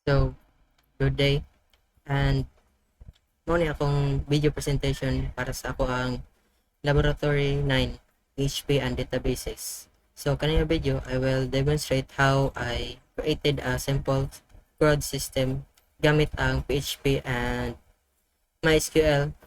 So, good day. And muna akong video presentation para sa ako ang Laboratory 9 PHP and Databases. So, kanina video, I will demonstrate how I created a simple CRUD system gamit ang PHP and MySQL.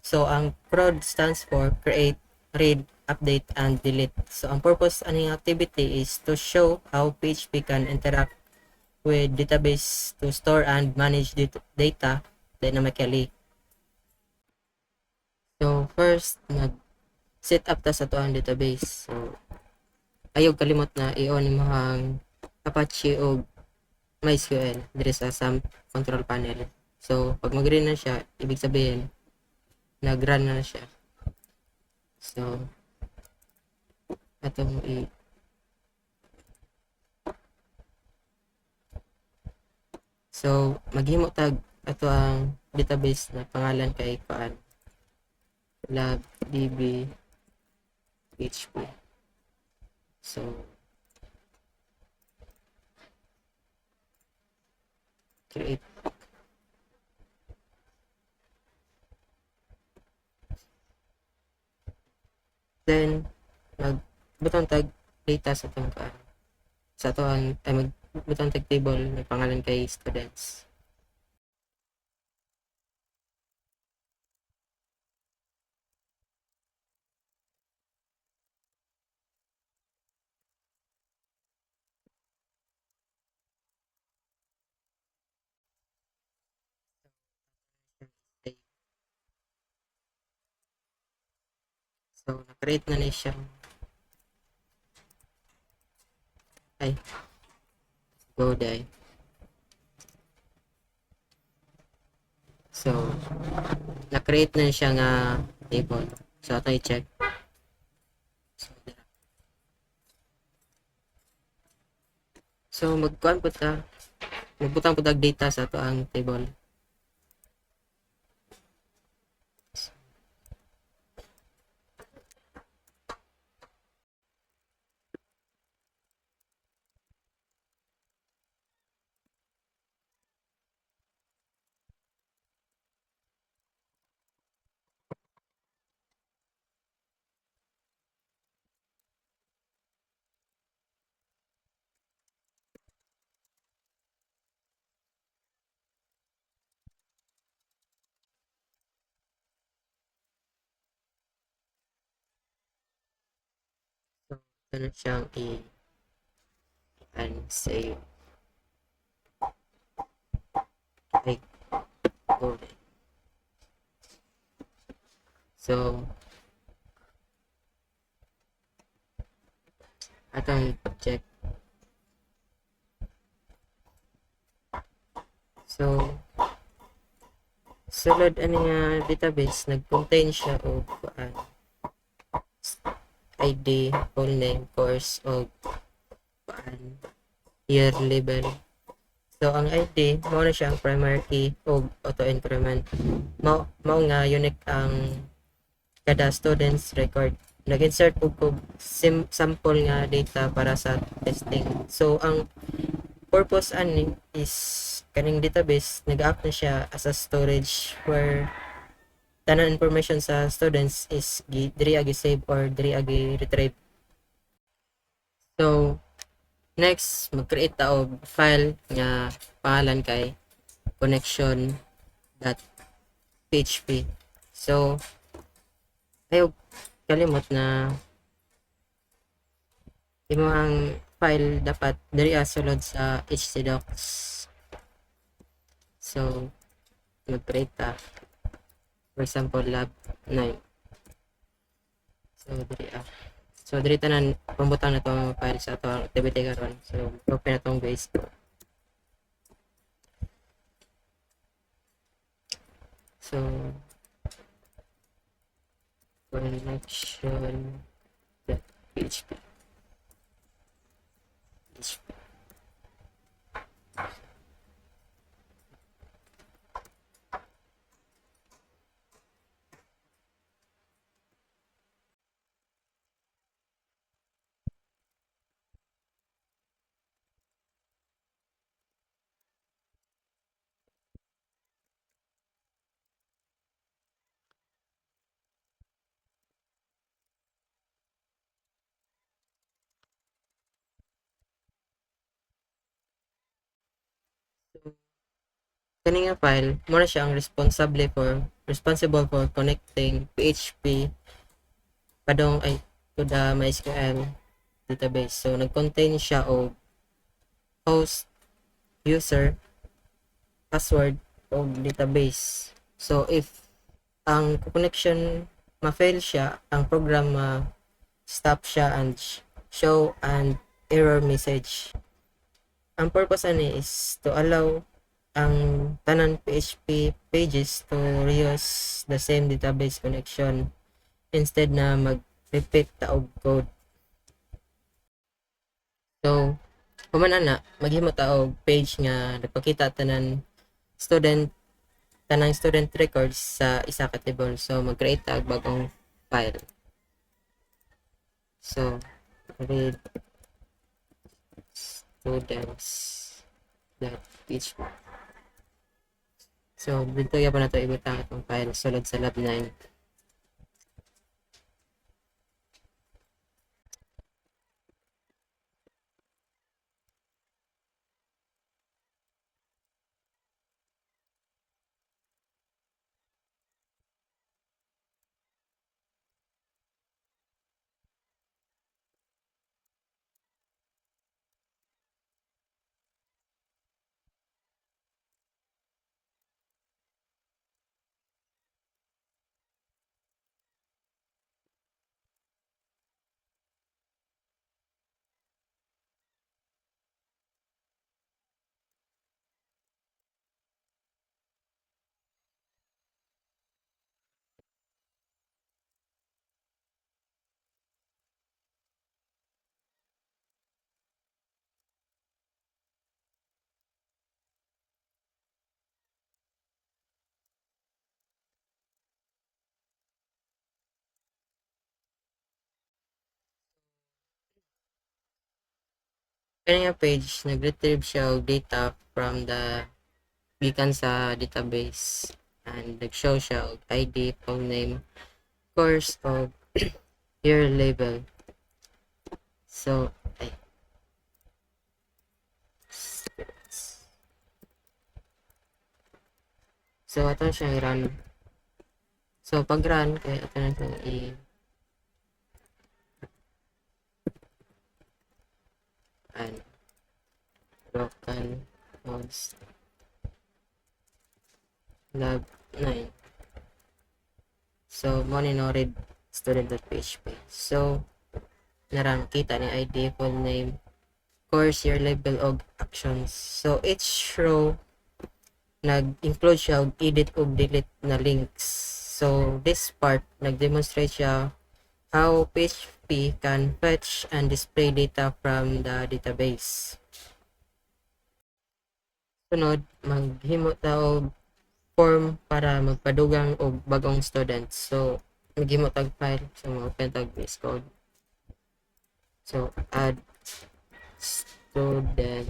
So, ang CRUD stands for Create, Read, Update, and Delete. So, ang purpose aning activity is to show how PHP can interact with database to store and manage data dynamically. So first, nag-set up ta sa to ang database. So ayog kalimot na i-on imong Apache o MySQL diri sa SAM control panel. So pag mag-run na siya, ibig sabihin nag-run na siya. So atong So maghimo tag ato ang database na pangalan kay paan labdb PHP. So create, then magbutang tag data sa itong sa to ang ay magbutang tag table may pangalan kay students. So na-create na ni siya. Ay, go die. So na-create na siya nga table. So ato i-check. So magkuan po ta, magbutang po tag data sa ato ang table. So ito na siyang save. Ay, go die. So atong check. So sulod ani nga database nag-contain siya og ID, full name, course, o year label. So ang ID mao na siya ang primary key o auto increment. Mao nga unique ang kada students record. Nag-insert og sample nga data para sa testing. So ang purpose ani is kaning database nag-act na siya as a storage where tanan information sa students is diri agi save or diri agi retrieve. So next mag-create ta og file nga pangalan kay connection.php. So ayaw kalimot na imo ang file dapat diri sulod sa htdocs. So mag-create ta, for example lab 9. So diri tanan pambutang na tong file sa atong activity karon. So open na tong base. So connection.php. Kani nga file mo na siya ang responsible for connecting PHP padong ay to the MySQL database. So nag-contain siya og host, user, password o database. So if ang connection ma-fail siya, ang program stop siya and show an error message. Ang purpose ani is to allow ang tanan PHP pages to reuse the same database connection instead na mag-repeat ta og code. So, human ana, maghimo ta og page nga nagpakita student tanang student records sa isa ka table. So, mag-create ta og bagong file. So, read students.php. So, dito pa na ito ibutang itong file sulod sa lab 9. Kaya nga page, nag-retrieve siya og data from the gikan sa database and nag-show siya og ID, phone name, course og year label. So, ay, so ato siya i-run. So, pag-run, kaya ato na siya and local host lab 9. So, mo ni no read student.php. So, naran kita ni ID, full name, course, year label og actions. So, each row nag-include siya og edit og delete na links. So, this part nag-demonstrate siya how PHP can fetch and display data from the database. Sunod, maghimo ta og form para magpadugang og bagong students. So, maghimo tag file. So, mag-open tag VS Code. So, add student.html.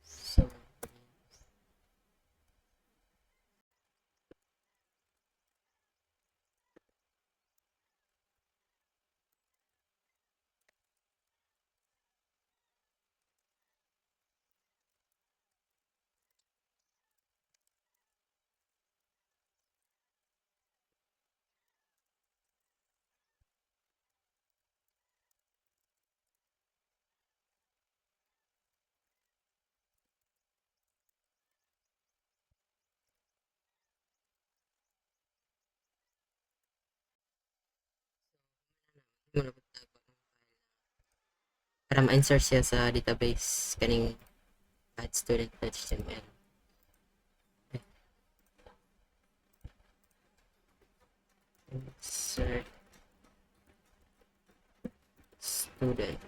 So, muna po tag para ma-insert siya sa database kaning add student.html. Insert student.php.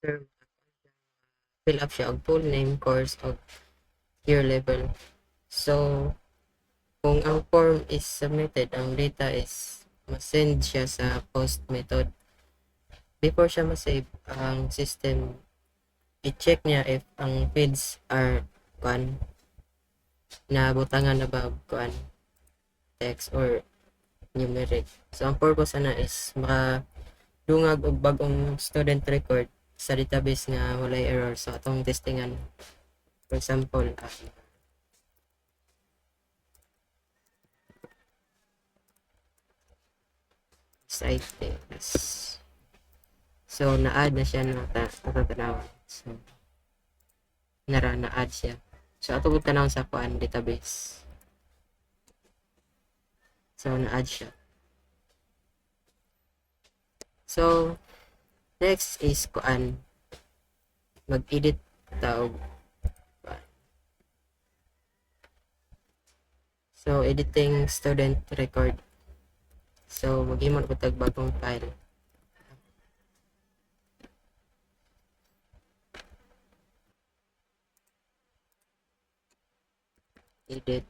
after fill up siya og full name, course, og year level. So, kung ang form is submitted, ang data is ma-send siya sa post method. Before siya ma-save, ang system i-check niya if ang fields are kuan na butangan na ba kuan text or numeric. So ang purpose na is makadungag og bagong student record sa database nga walay error sa atong testingan. For example, site test. So na-add na siya natatanawan. So na-add siya. So ato gud tanawon sa kuan database. So na-add siya. So next is kuan mag-edit ta og so editing student record. So maghimo ko tag bagong file. Edit.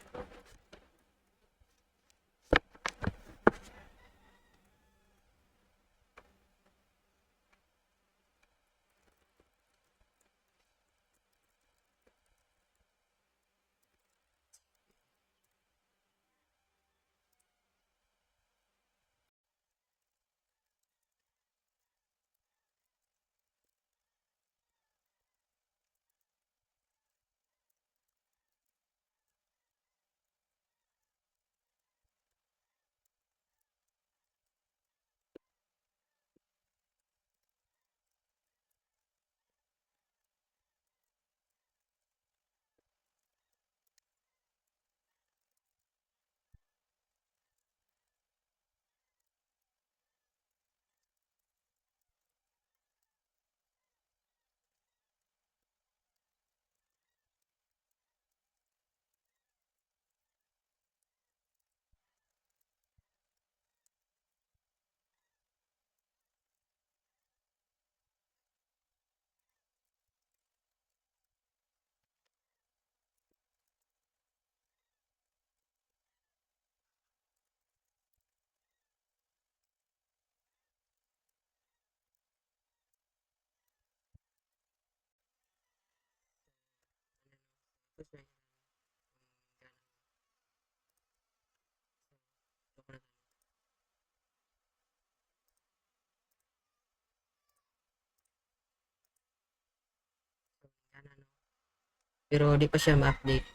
Pero di pa siya ma-update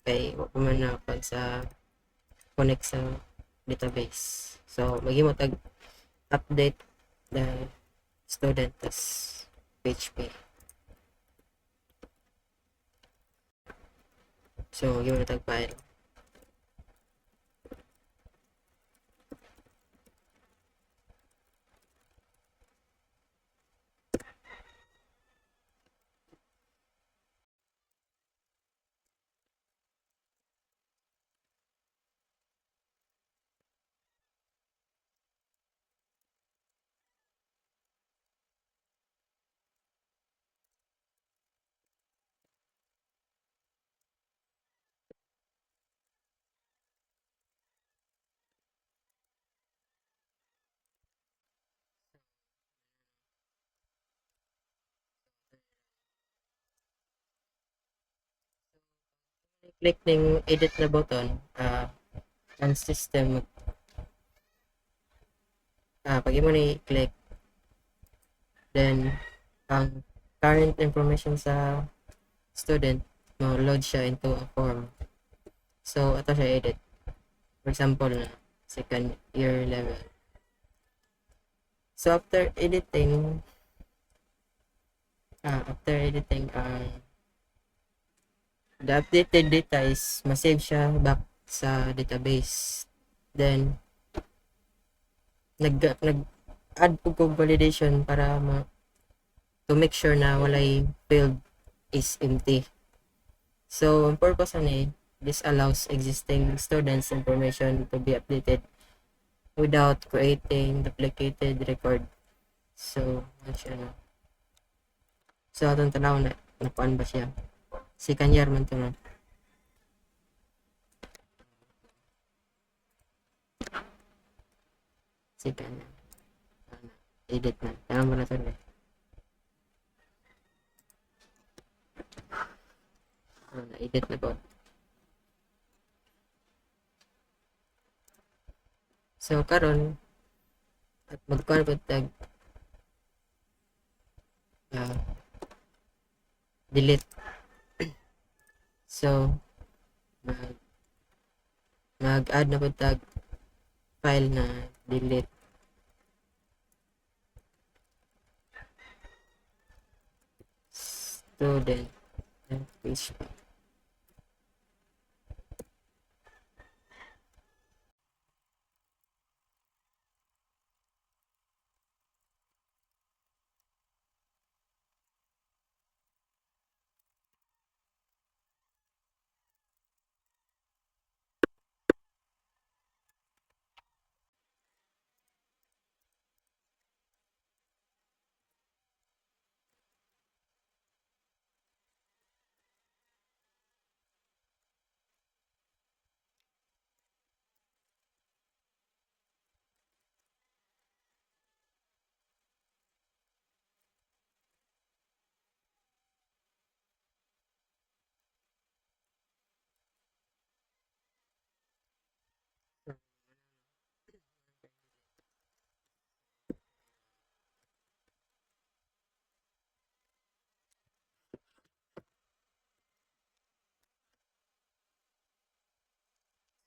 kay wa pa man na pag sa connect sa database. So maghimo tag update the student as PHP. So maghimo na tag file. Click ning edit na button, ang system, pag mo ni click, then ang current information sa student mo load siya into a form. So ato siya edit. For example na second year level. So after editing the updated data is ma-save siya back sa database. Then nag-add po kong validation para to make sure na walay field is empty. So ang purpose ani, this allows existing students information to be updated without creating duplicated record. So much ano. So atong tanaw na nakuan ba siya. Si Kanyar man to no. Si Kanyar. Edit na. Tanaw mo na to na. Na-edit na po. So karon at magkuan po tag ah, delete. So mag mag-add na po tag file na delete student PHP.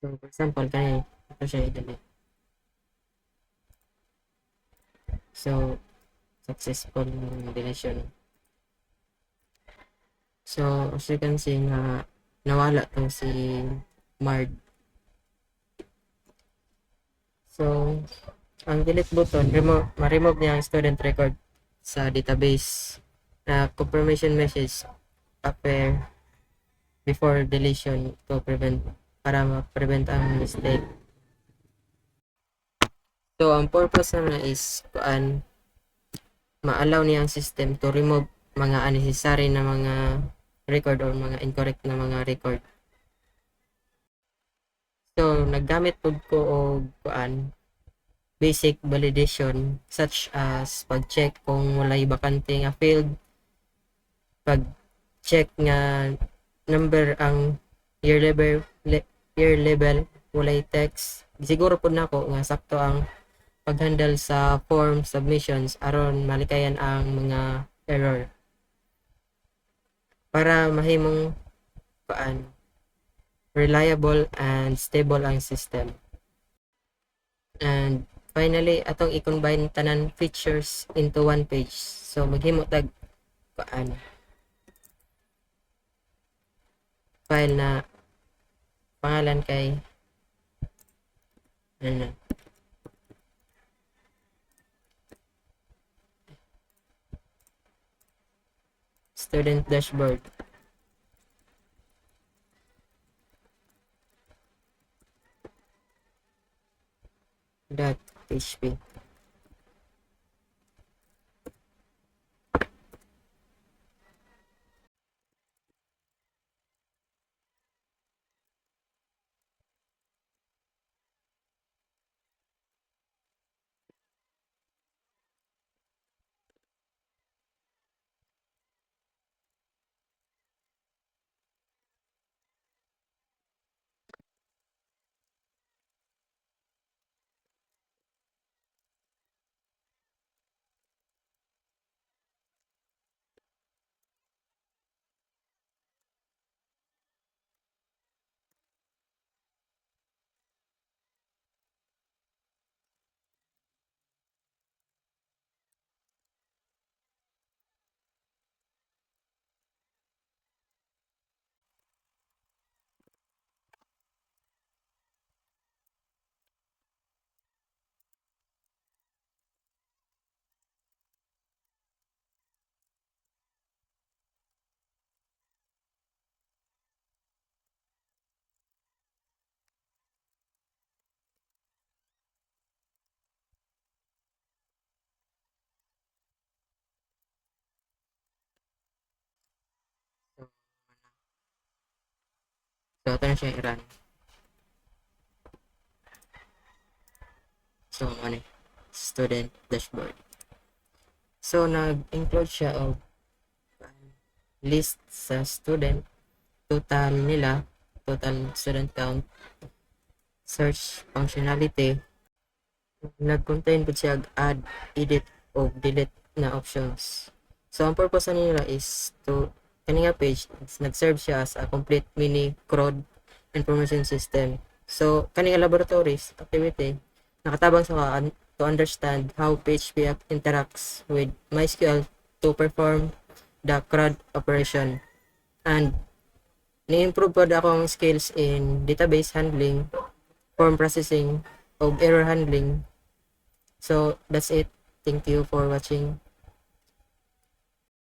So for example kani ito siya i-delete. So successful deletion. So as you can see na nawala tong si Mard. So ang delete button, ma-remove niya ang student record sa database na confirmation message appear before deletion to para ma-prevent ang mistake. So ang purpose na is ma-allow niya ang system to remove mga unnecessary na mga record or mga incorrect na mga record. So naggamit pud ko og basic validation such as pag-check kung walay bakante nga field, pag-check nga number ang year level walay text. Siguro pud nako nga sakto ang pag-handle sa form submissions aron malikayan ang mga error para mahimong reliable and stable ang system. And finally atong i-combine tanan features into one page. So maghimo tag file na pangalan kay student dashboard .php. So, ito na siya i-run. So, ano student dashboard. So, nag-include siya of list sa student, total nila, total student count, search functionality, nag-contain po siya add, edit, o delete na options. So, ang purpose nila is to, kanina page, nag-serve siya as a complete mini CRUD information system. So, kanina laboratories activity, nakatabang sa to understand how PHP interacts with MySQL to perform the CRUD operation. And, ni-improve po akong skills in database handling, form processing, o error handling. So, that's it. Thank you for watching.